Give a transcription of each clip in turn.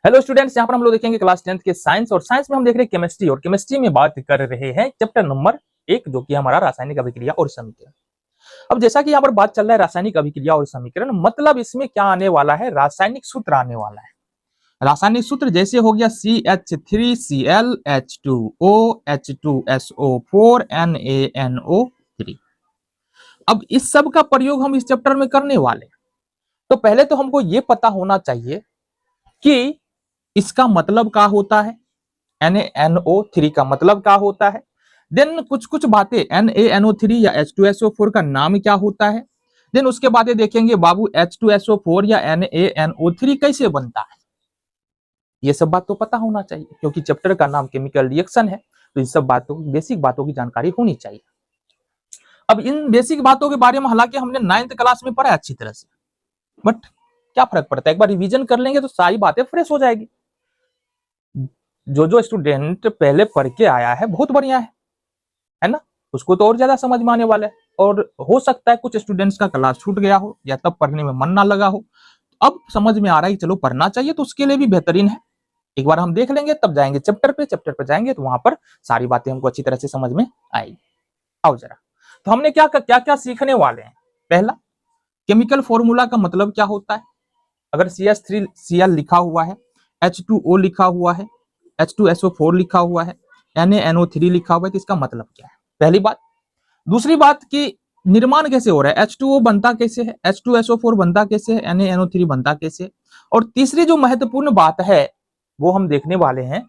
Hello students, यहाँ पर हम लोग देखेंगे क्लास 10th के साइंस। और साइंस में हम देख रहे हैं केमिस्ट्री, और केमिस्ट्री में बात कर रहे हैं चैप्टर नंबर 1 जो कि हमारा रासायनिक अभिक्रिया और समीकरण। अब जैसा कि यहाँ पर बात चल रहा है रासायनिक अभिक्रिया और समीकरण, मतलब इसमें क्या आने वाला है, रासायनिक सूत्र आने वाला है। रासायनिक सूत्र जैसे हो गया CH3Cl H2O H2SO4 NaNO3। अब इस सब का प्रयोग हम इस चैप्टर में करने वाले हैं। तो पहले तो हमको ये पता होना चाहिए कि इसका मतलब क्या होता है, NaNO3 का मतलब क्या होता है। देन कुछ कुछ बातें, NaNO3 या H2SO4 का नाम क्या होता है। देन उसके बाद देखेंगे बाबू H2SO4 या NaNO3 कैसे बनता है। ये सब बात तो पता होना चाहिए क्योंकि चैप्टर का नाम केमिकल रिएक्शन है, तो इन सब बातों, बेसिक बातों की जानकारी होनी चाहिए। अब इन बेसिक बातों के बारे में हालांकि हमने 9th क्लास में पढ़ा अच्छी तरह से, बट क्या फर्क पड़ता है, एक बार रिवीजन कर लेंगे तो सारी बातें फ्रेश हो जाएगी। जो स्टूडेंट पहले पढ़ के आया है बहुत बढ़िया है ना, उसको तो और ज्यादा समझ में आने वाला है। और हो सकता है कुछ स्टूडेंट्स का क्लास छूट गया हो या तब पढ़ने में मन ना लगा हो, अब समझ में आ रहा है कि चलो पढ़ना चाहिए, तो उसके लिए भी बेहतरीन है। एक बार हम देख लेंगे तब जाएंगे चैप्टर पे जाएंगे तो वहां पर सारी बातें हमको अच्छी तरह से समझ में आएगी। आओ जरा, तो हमने क्या क्या सीखने वाले हैं। पहला, केमिकल फॉर्मूला का मतलब क्या होता है। अगर CH3Cl लिखा हुआ है, H2O लिखा हुआ है, H2SO4 लिखा हुआ है, NaNO3 लिखा हुआ है, तो इसका मतलब क्या है, पहली बात। दूसरी बात कि निर्माण कैसे हो रहा है, H2O बनता कैसे है, H2SO4 बनता कैसे है, NaNO3 बनता कैसे है। और तीसरी जो महत्वपूर्ण बात है वो हम देखने वाले हैं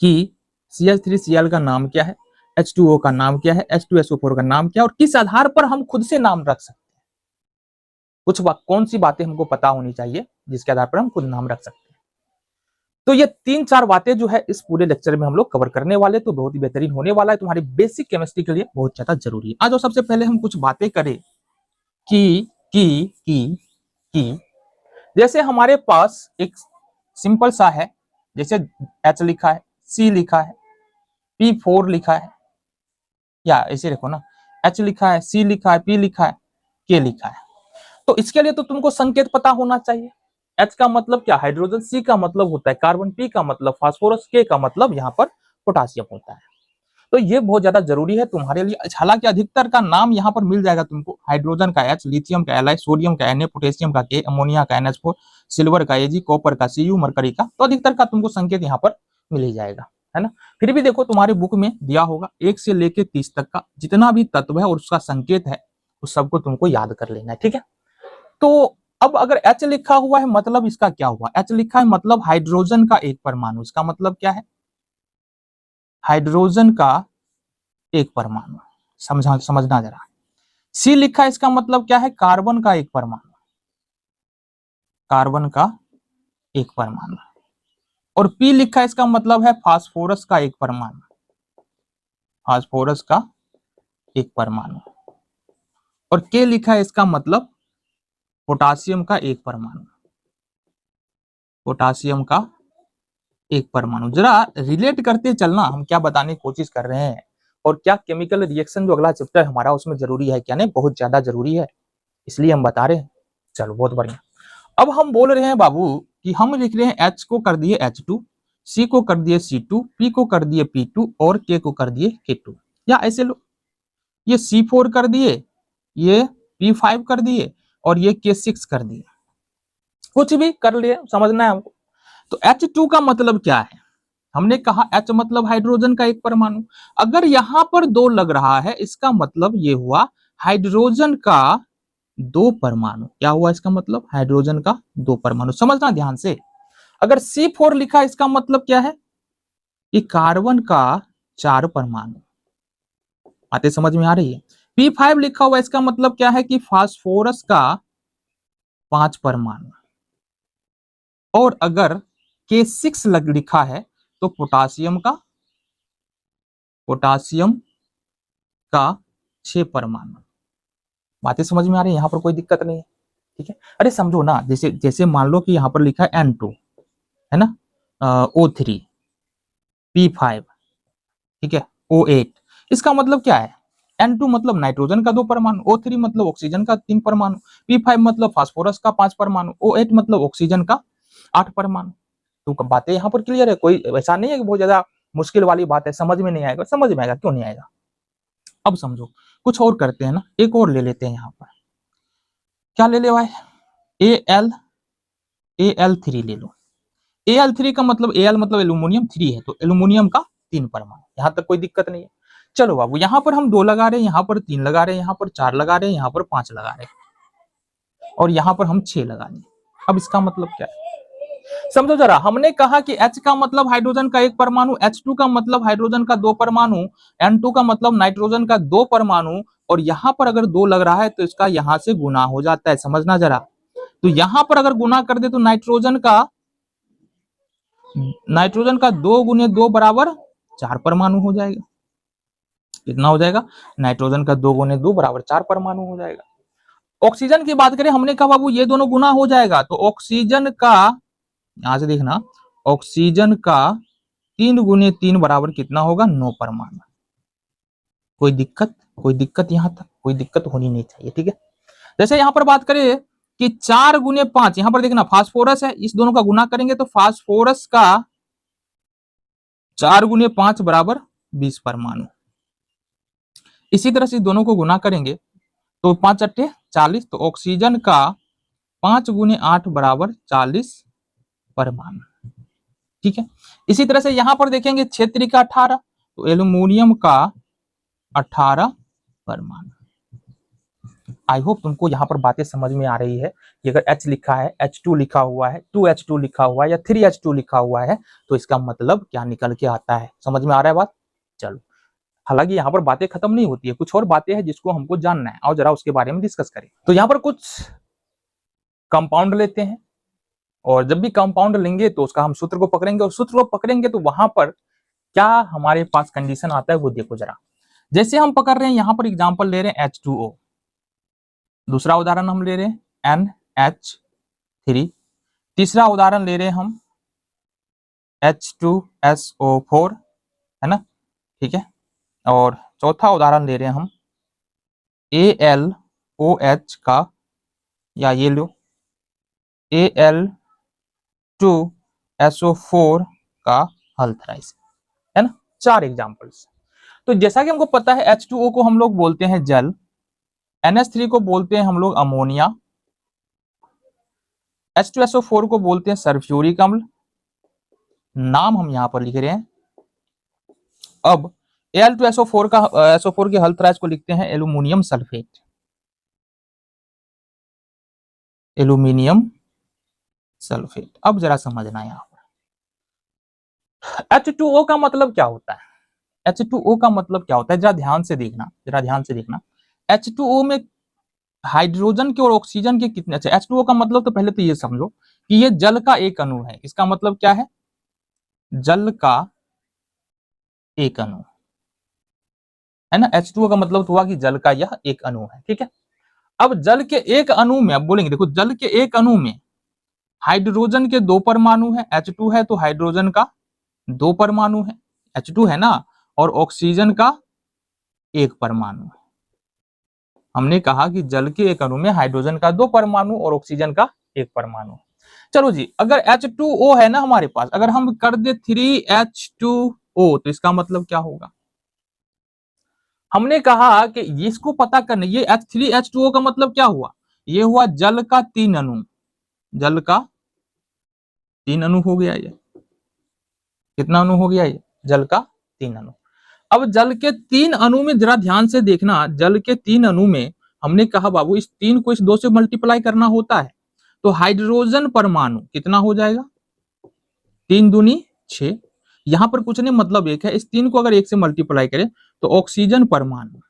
कि CH3Cl का नाम क्या है, H2O का नाम क्या है, H2SO4 का नाम क्या है, और किस आधार पर हम खुद से नाम रख सकते हैं। कुछ कौन सी बातें हमको पता होनी चाहिए जिसके आधार पर हम खुद नाम रख सकते हैं। तो ये 3-4 बातें जो है इस पूरे लेक्चर में हम लोग कवर करने वाले, तो बहुत ही बेहतरीन होने वाला है, तुम्हारी बेसिक केमिस्ट्री के लिए बहुत ज्यादा जरूरी है। आज सबसे पहले हम कुछ बातें करें कि जैसे हमारे पास एक सिंपल सा है, जैसे H लिखा है, C लिखा है, P4 लिखा है, या ऐसे देखो ना, H लिखा है, C लिखा है, P लिखा है, K लिखा है। तो इसके लिए तो तुमको संकेत पता होना चाहिए। H का मतलब क्या, हाइड्रोजन, C का मतलब होता है कार्बन, P का मतलब फास्फोरस, K का मतलब यहाँ पर पोटासियम होता है। तो ये बहुत ज्यादा जरूरी है तुम्हारे लिए। हालांकि अधिकतर का नाम यहाँ पर मिल जाएगा तुमको, हाइड्रोजन का H, लिथियम का Li, सोडियम का Na, पोटेशियम का K, अमोनिया का NH4, सिल्वर का Ag, कॉपर का Cu, मरकरी का, तो अधिकतर का तुमको संकेत यहाँ पर मिल ही जाएगा, है ना। फिर भी देखो तुम्हारे बुक में दिया होगा 1 से लेके 30 तक का जितना भी तत्व है और उसका संकेत है, उस सबको तुमको याद कर लेना है, ठीक है। तो अब अगर H लिखा हुआ है मतलब इसका क्या हुआ, H लिखा है मतलब हाइड्रोजन का एक परमाणु, इसका मतलब क्या है, हाइड्रोजन का एक परमाणु। समझना जरा। C लिखा है इसका मतलब क्या है, कार्बन का एक परमाणु, कार्बन का एक परमाणु। और P लिखा है इसका मतलब है फास्फोरस का एक परमाणु, फास्फोरस का एक परमाणु। और K लिखा है इसका मतलब पोटासियम का एक परमाणु, पोटासियम का एक परमाणु। जरा रिलेट करते चलना, हम क्या बताने की कोशिश कर रहे हैं और क्या केमिकल रिएक्शन जो अगला चैप्टर हमारा उसमें जरूरी है क्या नहीं, बहुत ज्यादा जरूरी है, इसलिए हम बता रहे हैं। चलो बहुत बढ़िया। अब हम बोल रहे हैं बाबू कि हम लिख रहे हैं H को कर दिए H2, C को कर दिए C2, P को कर दिए P2 और K को कर दिए K2। या ऐसे लो, ये C4 कर दिए, ये P5 कर दिए और ये K6 कर दिए, कुछ भी कर लिए, समझना है हमको। तो H2 का मतलब क्या है, हमने कहा H मतलब हाइड्रोजन का एक परमाणु। अगर यहां पर 2 लग रहा है इसका मतलब ये हुआ हाइड्रोजन का 2 परमाणु। क्या हुआ इसका मतलब, हाइड्रोजन का 2 परमाणु। समझना ध्यान से। अगर C4 लिखा इसका मतलब क्या है, कि कार्बन का 4 परमाणु। बातें समझ में आ रही है। P5 लिखा हुआ इसका मतलब क्या है, कि फास्फोरस का 5 परमाणु। और अगर K6 लिखा है तो पोटासियम का 6 परमाणु। बातें समझ में आ रही है, यहाँ पर कोई दिक्कत नहीं है, ठीक है। अरे समझो ना, जैसे जैसे मान लो कि यहाँ पर लिखा है N2, है ना, O3, P5, ठीक है, O8। इसका मतलब क्या है, N2 मतलब नाइट्रोजन का 2 परमाणु, O3 मतलब ऑक्सीजन का 3 परमाणु, P5 मतलब फास्फोरस का 5 परमाणु, O8 मतलब ऑक्सीजन का 8 परमाणु। तो बातें यहाँ पर क्लियर है, कोई ऐसा नहीं है कि बहुत ज्यादा मुश्किल वाली बात है, समझ में नहीं आएगा, समझ में आएगा, क्यों नहीं आएगा। अब समझो, कुछ और करते हैं ना, एक और ले लेते हैं यहाँ पर, क्या ले ले भाई, Al3 ले लो। Al3 का मतलब, Al मतलब एल्यूमिनियम, 3 है तो एल्यूमिनियम का 3 परमाणु, यहाँ तक कोई दिक्कत नहीं है। चलो बाबू, यहाँ पर हम 2 लगा रहे हैं, यहाँ पर 3 लगा रहे हैं, यहाँ पर 4 लगा रहे हैं, यहाँ पर 5 लगा रहे हैं, और यहाँ पर हम 6 लगा रहे हैं। अब इसका मतलब क्या है, समझो जरा। हमने कहा कि H का मतलब हाइड्रोजन का 1 परमाणु, H2 का मतलब हाइड्रोजन का 2 परमाणु, N2 का मतलब नाइट्रोजन का 2 परमाणु, और यहाँ पर अगर 2 लग रहा है तो इसका यहाँ से गुना हो जाता है, समझना जरा। तो यहाँ पर अगर गुना कर दे तो नाइट्रोजन का 2 गुने 2 बराबर 4 परमाणु हो जाएगा। कितना हो जाएगा, नाइट्रोजन का 2 गुने 2 बराबर 4 परमाणु हो जाएगा। ऑक्सीजन की बात करें, हमने कहा बाबू ये दोनों गुना हो जाएगा, तो ऑक्सीजन का, यहां से देखना, ऑक्सीजन का 3 गुने 3 बराबर कितना होगा, 9 परमाणु। कोई दिक्कत यहां तक कोई दिक्कत होनी नहीं चाहिए, ठीक है। जैसे यहां पर बात करें कि 4 गुने 5, यहां पर देखना फास्फोरस है, इस दोनों का गुना करेंगे तो फास्फोरस का 4 गुने 5 बराबर 20 परमाणु। इसी तरह से दोनों को गुना करेंगे तो 5 अट्ठे 40, तो ऑक्सीजन का 5 गुने 8 बराबर 40 परमाणु, ठीक है। इसी तरह से यहां पर देखेंगे क्षेत्र का 18, तो एल्यूमिनियम का 18 परमाणु। आई होप तुमको यहाँ पर बातें समझ में आ रही है कि अगर H लिखा है, H2 लिखा हुआ है, 2H2 लिखा हुआ है या 3H2 लिखा हुआ है तो इसका मतलब क्या निकल के आता है, समझ में आ रहा है बात। चलो, हालांकि यहाँ पर बातें खत्म नहीं होती है, कुछ और बातें हैं जिसको हमको जानना है, और जरा उसके बारे में डिस्कस करें। तो यहाँ पर कुछ कंपाउंड लेते हैं, और जब भी कंपाउंड लेंगे तो उसका हम सूत्र को पकड़ेंगे, और सूत्र को पकड़ेंगे तो वहां पर क्या हमारे पास कंडीशन आता है वो देखो जरा। जैसे हम पकड़ रहे हैं, यहाँ पर एग्जांपल ले रहे हैं H2O, दूसरा उदाहरण हम ले रहे हैं NH3, तीसरा उदाहरण ले रहे हैं हम H2SO4, है ना, ठीक है, और चौथा उदाहरण ले रहे हैं हम AlOH का, या ये लो Al2SO4 का हल्थराइज, है ना, 4 एग्जांपल्स। तो जैसा कि हमको पता है H2O को हम लोग बोलते हैं जल, NH3 को बोलते हैं हम लोग अमोनिया, H2SO4 को बोलते हैं सल्फ्यूरिक अम्ल, नाम हम यहां पर लिख रहे हैं। अब Al2SO4 का SO4 के हल्थराइज को लिखते हैं एल्यूमिनियम सल्फेट, एल्यूमिनियम सल्फेट। अब जरा समझना यहां पर H2O का मतलब क्या होता है, H2O का मतलब क्या होता है, जरा ध्यान से देखना, H2O में हाइड्रोजन के और ऑक्सीजन के कितने, अच्छा H2O का मतलब तो पहले तो ये समझो कि ये जल का एक अणु है, इसका मतलब क्या है, जल का एक अणु, है ना। H2O का मतलब तो हुआ कि जल का यह एक अणु है, ठीक है। अब जल के एक अणु में, अब बोलेंगे देखो, जल के एक अणु में हाइड्रोजन के 2 परमाणु है, H2 है तो हाइड्रोजन का 2 परमाणु है, H2 है ना, और ऑक्सीजन का 1 परमाणु है। हमने कहा कि जल के एक अणु में हाइड्रोजन का 2 परमाणु और ऑक्सीजन का 1 परमाणु। चलो जी, अगर H2O है ना हमारे पास, अगर हम कर दे 3H2O तो इसका मतलब क्या होगा, हमने कहा कि इसको पता करने, ये 3H2O का मतलब क्या हुआ, ये हुआ जल का 3 अणु, जल का 3 अणु हो गया, ये कितना अणु हो गया, ये जल का 3 अणु। अब जल के 3 अणु में जरा ध्यान से देखना, जल के 3 अणु में हमने कहा बाबू इस 3 को इस 2 से मल्टीप्लाई करना होता है, तो हाइड्रोजन परमाणु कितना हो जाएगा, 3 दूनी 6, यहां पर कुछ नहीं, मतलब एक है, इस 3 को अगर 1 से मल्टीप्लाई करें तो ऑक्सीजन परमाणु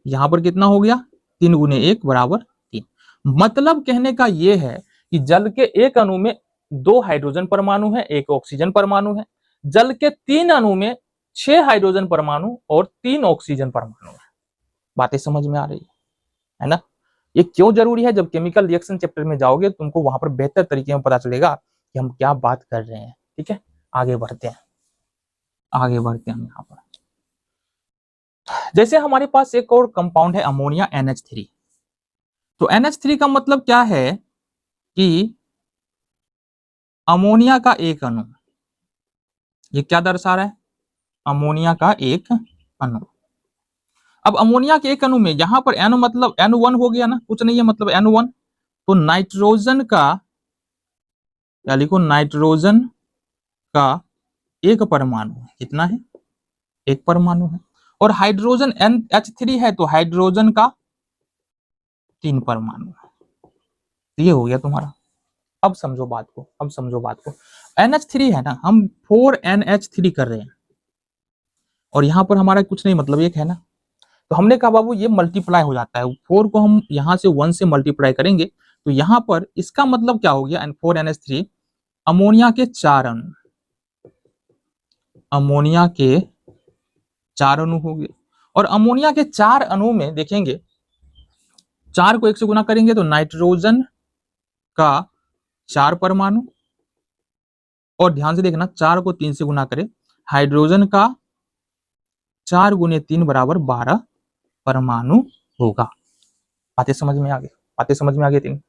यहां पर कितना हो गया, 3 गुने 1 बराबर 3। मतलब कहने का यह है कि जल के एक अणु में 2 हाइड्रोजन परमाणु है, 1 ऑक्सीजन परमाणु है, जल के 3 अणु में 6 हाइड्रोजन परमाणु और 3 ऑक्सीजन परमाणु है। बातें समझ में आ रही है ना। ये क्यों जरूरी है, जब केमिकल रिएक्शन चैप्टर में जाओगे तुमको वहां पर बेहतर तरीके में पता चलेगा कि हम क्या बात कर रहे हैं, ठीक है। आगे बढ़ते हैं हम यहाँ पर। जैसे हमारे पास एक और कंपाउंड है अमोनिया NH3, तो NH3 का मतलब क्या है कि अमोनिया का एक अणु, ये क्या दर्शा रहा है? अमोनिया का एक अणु। अब अमोनिया के एक अणु में यहां पर एन मतलब N1 हो गया ना, कुछ नहीं है मतलब N1, तो नाइट्रोजन का, या लिखो नाइट्रोजन का एक परमाणु, कितना है? एक परमाणु है। और हाइड्रोजन NH3 है तो हाइड्रोजन का 3 परमाणु। ये हो गया तुम्हारा। अब समझो बात को, अब समझो बात को। NH3 है ना, हम 4NH3 कर रहे हैं और यहां पर हमारा कुछ नहीं मतलब एक है ना, तो हमने कहा बाबू ये मल्टीप्लाई हो जाता है, 4 को हम यहां से 1 से मल्टीप्लाई करेंगे तो यहां पर इसका मतलब क्या हो गया? 4NH3, अमोनिया के 4 अणु, अमोनिया के 4 अणु हो गए। और अमोनिया के 4 अणु में देखेंगे, 4 को 1 से गुना करेंगे तो नाइट्रोजन का 4 परमाणु, और ध्यान से देखना 4 को 3 से गुना करें, हाइड्रोजन का 4 गुने 3 बराबर 12 परमाणु होगा। बातें समझ में आ गई? बातें समझ में आ गई? 3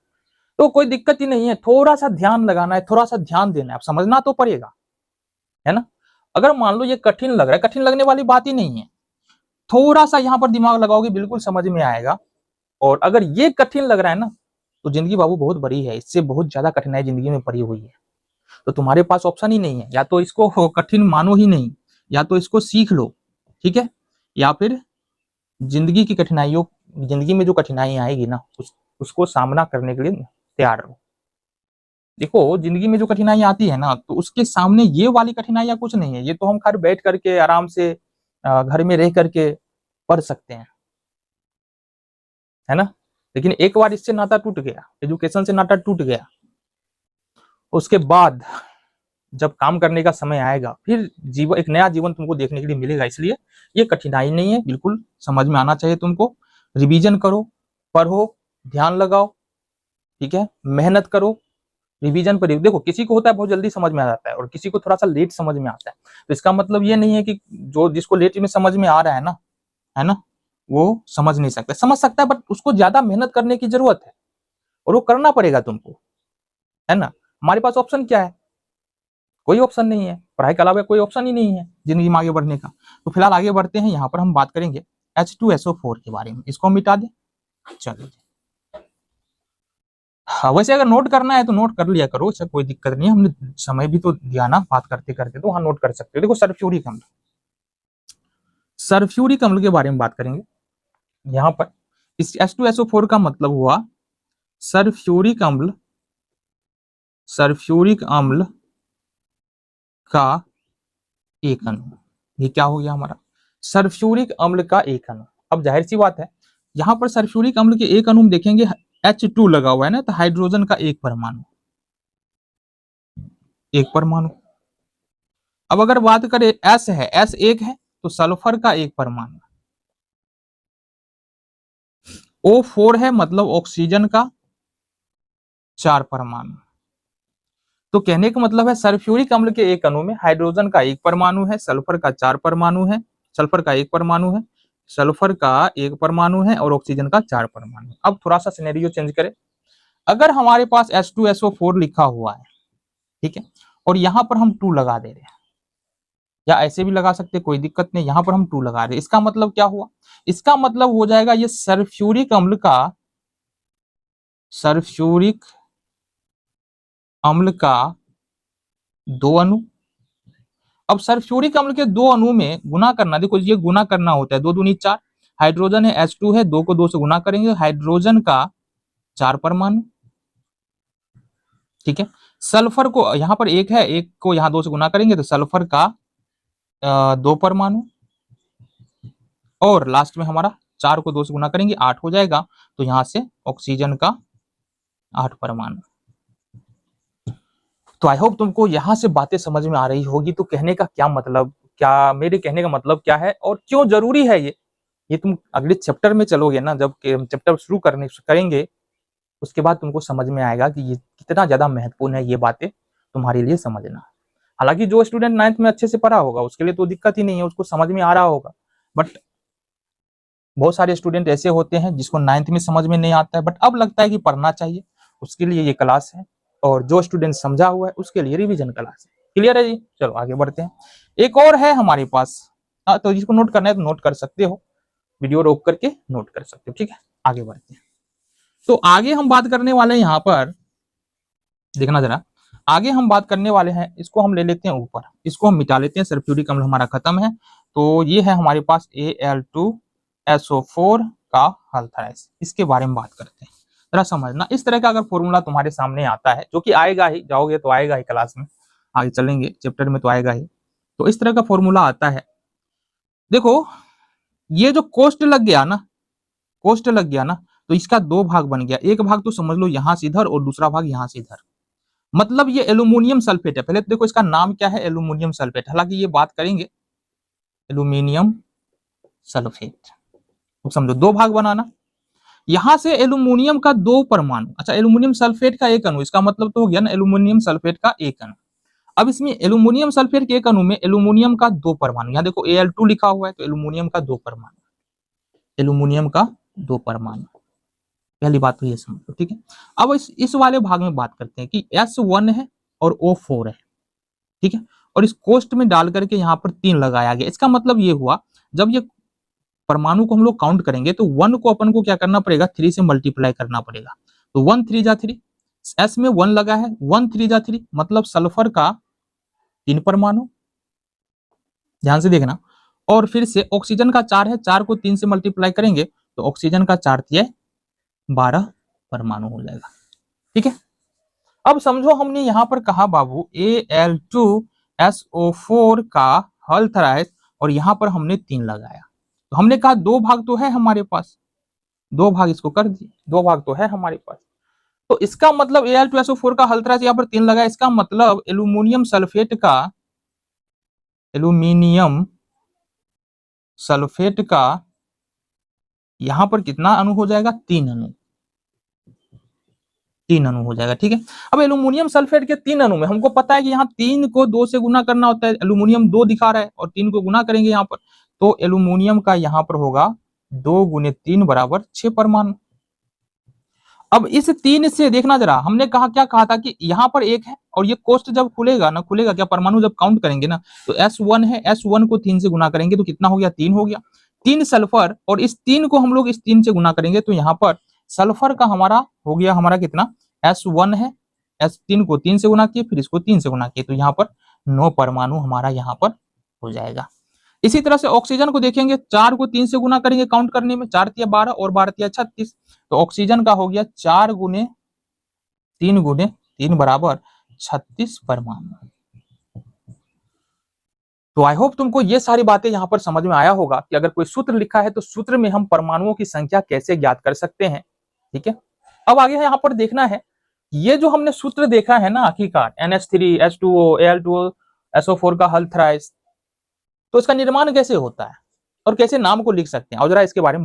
तो कोई दिक्कत ही नहीं है, थोड़ा सा ध्यान लगाना है, थोड़ा सा ध्यान देना है, अब समझना तो पड़ेगा, है ना। अगर मान लो ये कठिन लग रहा है, कठिन लगने वाली बात ही नहीं है, थोड़ा सा यहाँ पर दिमाग लगाओगे बिल्कुल समझ में आएगा। और अगर ये कठिन लग रहा है ना, तो जिंदगी बाबू बहुत बड़ी है, इससे बहुत ज्यादा कठिनाई जिंदगी में पड़ी हुई है। तो तुम्हारे पास ऑप्शन ही नहीं है, या तो इसको कठिन मानो ही नहीं, या तो इसको सीख लो, ठीक है, या फिर जिंदगी की कठिनाइयों, जिंदगी में जो कठिनाइयां आएगी ना, उसको सामना करने के लिए तैयार रहो। देखो जिंदगी में जो कठिनाइयां आती है ना, तो उसके सामने ये वाली कठिनाइयां कुछ नहीं है, ये तो हम घर बैठ करके आराम से घर में रह करके पढ़ सकते हैं, है ना। लेकिन एक बार इससे नाता टूट गया, एजुकेशन से नाता टूट गया, उसके बाद जब काम करने का समय आएगा, फिर जीवन, एक नया जीवन तुमको देखने के लिए मिलेगा। इसलिए ये कठिनाई नहीं है, बिल्कुल समझ में आना चाहिए तुमको। रिवीजन करो, पढ़ो, ध्यान लगाओ, ठीक है, मेहनत करो, रिवीजन पर। देखो किसी को होता है बहुत जल्दी समझ में आ जाता है, और किसी को थोड़ा सा लेट समझ में आता है, तो इसका मतलब ये नहीं है कि जो जिसको लेट में समझ में आ रहा है ना, वो समझ नहीं सकता, समझ सकता है, बट उसको ज्यादा मेहनत करने की जरूरत है, और वो करना पड़ेगा तुमको, है ना। हमारे पास ऑप्शन क्या है? कोई ऑप्शन नहीं है, पढ़ाई के अलावा कोई ऑप्शन ही नहीं है जिंदगी में आगे बढ़ने का। तो फिलहाल आगे बढ़ते हैं, यहाँ पर हम बात करेंगे H2SO4 के बारे में। इसको हम मिटा दें, चलिए। हाँ, वैसे अगर नोट करना है तो नोट कर लिया करो, इससे कोई दिक्कत नहीं है, हमने समय भी तो दिया ना बात करते करते, तो हाँ नोट कर सकते हो। देखो सल्फ्यूरिक अम्ल, सल्फ्यूरिक अम्ल के बारे में बात करेंगे यहाँ पर। इस H2SO4 का मतलब हुआ सल्फ्यूरिक अम्ल, सल्फ्यूरिक अम्ल का एक अणु। ये क्या हो गया हमारा? सल्फ्यूरिक अम्ल का एक अणु। अब जाहिर सी बात है, यहाँ पर सल्फ्यूरिक अम्ल के एक अणु में देखेंगे H2 लगा हुआ है ना, तो हाइड्रोजन का एक परमाणु, एक परमाणु। अब अगर बात करें S है, S एक है, तो सल्फर का एक परमाणु। O4 है मतलब ऑक्सीजन का 4 परमाणु। तो कहने का मतलब है सल्फ्यूरिक अम्ल के एक अणु में हाइड्रोजन का एक परमाणु है, सल्फर का 4 परमाणु है, सल्फर का एक परमाणु है, सल्फर का एक परमाणु है, और ऑक्सीजन का 4 परमाणु। अब थोड़ा सा सिनेरियो चेंज करें, अगर हमारे पास H2SO4 लिखा हुआ है, ठीक है, और यहां पर हम 2 लगा दे रहे हैं, या ऐसे भी लगा सकते, कोई दिक्कत नहीं, यहां पर हम 2 लगा रहे हैं, इसका मतलब क्या हुआ? इसका मतलब हो जाएगा ये सल्फ्यूरिक अम्ल का, सल्फ्यूरिक अम्ल का 2 अणु। अब सल्फ्यूरिक अम्ल के 2 अणु में गुना करना, देखो ये गुना करना होता है, 2 दूनी 4, हाइड्रोजन है H2 है, 2 को 2 से गुना करेंगे, हाइड्रोजन का 4 परमाणु, ठीक है। सल्फर को यहाँ पर 1 है, 1 को यहाँ 2 से गुना करेंगे तो सल्फर का 2 परमाणु, और लास्ट में हमारा 4 को 2 से गुना करेंगे 8 हो जाएगा, तो यहाँ से ऑक्सीजन का 8 परमाणु। तो आई होप तुमको यहाँ से बातें समझ में आ रही होगी। तो कहने का क्या मतलब, क्या मेरे कहने का मतलब क्या है और क्यों जरूरी है ये तुम अगले चैप्टर में चलोगे ना, जब चैप्टर शुरू करेंगे, उसके बाद तुमको समझ में आएगा कि ये कितना ज्यादा महत्वपूर्ण है, ये बातें तुम्हारे लिए समझना। हालांकि जो स्टूडेंट 9th में अच्छे से पढ़ा होगा उसके लिए तो दिक्कत ही नहीं है, उसको समझ में आ रहा होगा, बट बहुत सारे स्टूडेंट ऐसे होते हैं जिसको 9th में समझ में नहीं आता है, बट अब लगता है कि पढ़ना चाहिए, उसके लिए ये क्लास है। और जो स्टूडेंट समझा हुआ है उसके लिए रिवीजन क्लास है। क्लियर है जी? चलो आगे बढ़ते हैं। एक और है हमारे पास, तो जिसको नोट करना है तो नोट कर सकते हो, वीडियो रोक करके नोट कर सकते हो। ठीक है, आगे बढ़ते हैं। तो आगे हम बात करने वाले हैं, यहाँ पर देखना जरा, आगे हम बात करने वाले हैं, इसको हम ले लेते हैं ऊपर, इसको हम मिटा लेते हैं, सल्फ्यूरिक अम्ल हमारा खत्म है। तो ये है हमारे पास Al2SO4 का हल्थराइज, इसके बारे में बात करते हैं। जरा समझना, इस तरह का अगर फॉर्मूला तुम्हारे सामने आता है, जो कि आएगा ही, जाओगे तो आएगा ही क्लास में, आगे चलेंगे चैप्टर में तो आएगा ही। तो इस तरह का फॉर्मूला आता है, देखो ये जो कोष्ट लग गया ना, कोष्ट लग गया ना, तो इसका दो भाग बन गया, एक भाग तो समझ लो यहां से इधर और दूसरा भाग यहां से इधर। मतलब ये एल्यूमिनियम सल्फेट है। पहले तो देखो इसका नाम क्या है, एल्यूमिनियम सल्फेट, हालांकि ये बात करेंगे एल्यूमिनियम सल्फेट। तो समझो दो भाग बनाना, यहां से एल्यूमिनियम का दो परमाणु, अच्छा एल्यूमिनियम सल्फेट का एक अणु, इसका मतलब तो हो गया ना एल्यूमिनियम सल्फेट का एक अणु। अब इसमें एल्यूमिनियम सल्फेट के एक अणु में एल्यूमिनियम का दो परमाणु, यहाँ देखो Al2 लिखा हुआ है, तो एल्यूमिनियम का दो परमाणु, एल्यूमिनियम का दो परमाणु, पहली बात तो ये समझ लो। ठीक है, अब इस वाले भाग में बात करते हैं कि S1 है और O4 है। ठीक है, और इस कोष्ट में डाल करके यहाँ पर 3 लगाया गया। इसका मतलब ये हुआ, जब ये परमाणु को हम लोग काउंट करेंगे तो 1 को अपन को क्या करना पड़ेगा, 3 से मल्टीप्लाई करना पड़ेगा। तो 1 3 जा 3, S में 1 लगा है, 1 3 जा 3, मतलब सल्फर का 3 परमाणु, ध्यान से देखना। और फिर से ऑक्सीजन का 4 है, 4 को 3 से मल्टीप्लाई करेंगे तो ऑक्सीजन का 4 3 12 परमाणु हो जाएगा। ठीक है, अब समझो हमने यहां पर कहा बाबू Al2SO4 का हल्थराइज, और यहां पर हमने 3 लगाया, तो हमने कहा दो भाग तो है हमारे पास, दो भाग इसको कर दिए, दो भाग तो है हमारे पास। तो इसका मतलब Al2SO4 का हल्थराइज यहां पर 3 लगा, इसका मतलब एल्यूमिनियम सल्फेट का यहां पर कितना अणु हो जाएगा, 3 अणु, 3 अणु हो जाएगा। ठीक है, अब एल्यूमिनियम सल्फेट के 3 अणु में हमको पता है कि यहाँ 3 को 2 से गुना करना होता है, एल्यूमिनियम 2 दिखा रहा है और 3 को गुना करेंगे यहाँ पर, तो एल्यूमिनियम का यहाँ पर होगा 2 गुने 3 बराबर 6 परमाणु। अब इस 3 से देखना जरा, हमने कहा क्या कहा था कि यहाँ पर 1 है, और ये कोष्ट जब खुलेगा ना, खुलेगा क्या, परमाणु जब काउंट करेंगे ना, तो S1 है, S1 को 3 से गुना करेंगे तो कितना हो गया, 3 हो गया, 3 सल्फर, और इस 3 को हम लोग इस 3 से गुना करेंगे तो यहाँ पर सल्फर का हमारा हो गया, हमारा कितना, S1 है, S3 को 3 से गुना किए, फिर इसको 3 से गुना किए, तो यहाँ पर 9 परमाणु हमारा यहाँ पर हो जाएगा। इसी तरह से ऑक्सीजन को देखेंगे, 4 को 3 से गुना करेंगे काउंट करने में, 4 तिया 12 और 12 तिया 36, तो ऑक्सीजन का हो गया 4 गुने 3 बराबर 36 परमाणु। तो आई होप तुमको ये सारी बातें यहाँ पर समझ में आया होगा कि अगर कोई सूत्र लिखा है तो सूत्र में हम परमाणुओं की संख्या कैसे ज्ञात कर सकते हैं। ठीक है, अब आगे यहाँ पर देखना है, ये जो हमने सूत्र देखा है ना आखिरकार, NH3 H2O Al2O SO4 का हल्थराइज, तो इसका निर्माण कैसे होता है और कैसे नाम को लिख सकते हैं, और जरा इसके बारे में